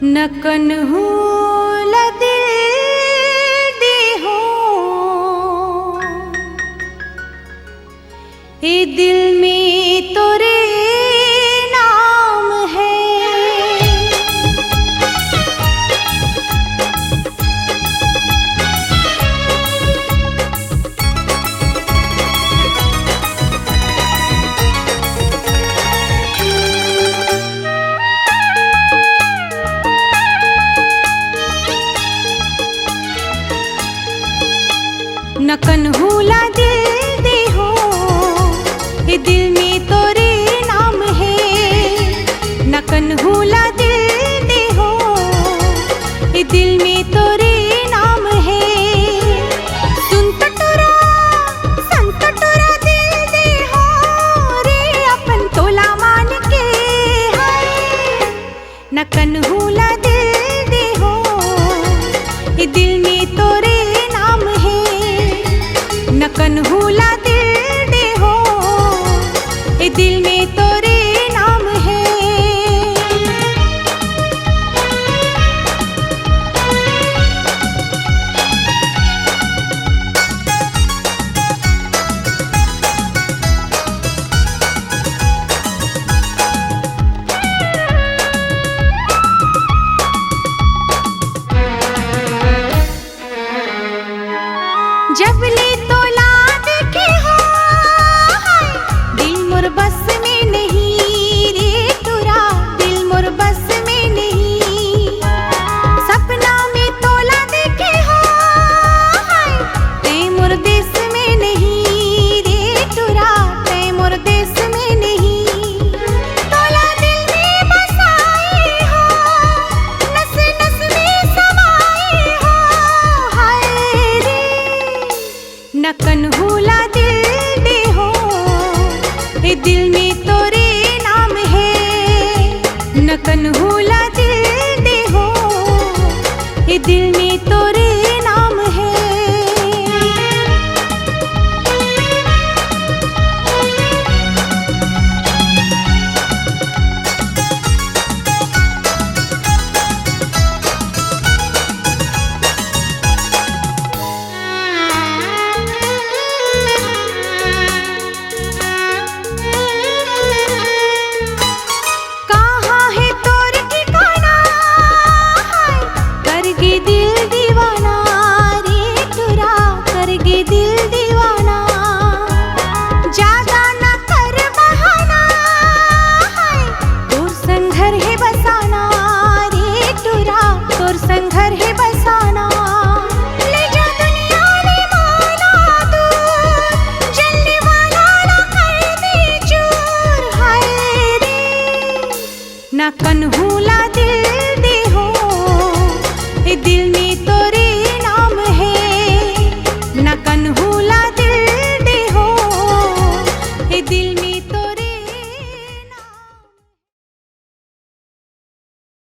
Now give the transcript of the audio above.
न कन्हूला दिल दे हो, ए दिल में तोरे नाम है। न कन्हूला दिल दे हो, ये दिल में तोरे नाम है। न कन्हूला दिल दे हो, ये दिल में तोरे नाम है। सुन टटोरा सन टटोरा दिल दे हो रे, अपन तोला मान के है। न कन्हूला दिल दे हो, ये दिल में तोरे नाम है। न कन्हूला दिल दे हो, ए दिल में तोरे नाम है। जब ले तोला देखे हो, दिल मोर बस में नहीं रे तुरा, दिल मोर बस में नहीं। सपना में तोला देखे हो, ते मोर देश में नहीं रे तुरा, ते मोर देश में नहीं। तोला दिल में बसाए हो, नस नस में समाए हो, हाय रे। न कन्हूला दिल दे हो, ए दिल में तोरे नाम है। न कन्हूला दिल दे हो, ए दिल में तोरे नाम है। संघर है बसाना, ले जा दुनिया ने माना तू, जलने वाला ना कर दे चूर, हाय रे। न कन्हूला दिल दे हो, ए दिल में तोरे नाम है। न कन्हूला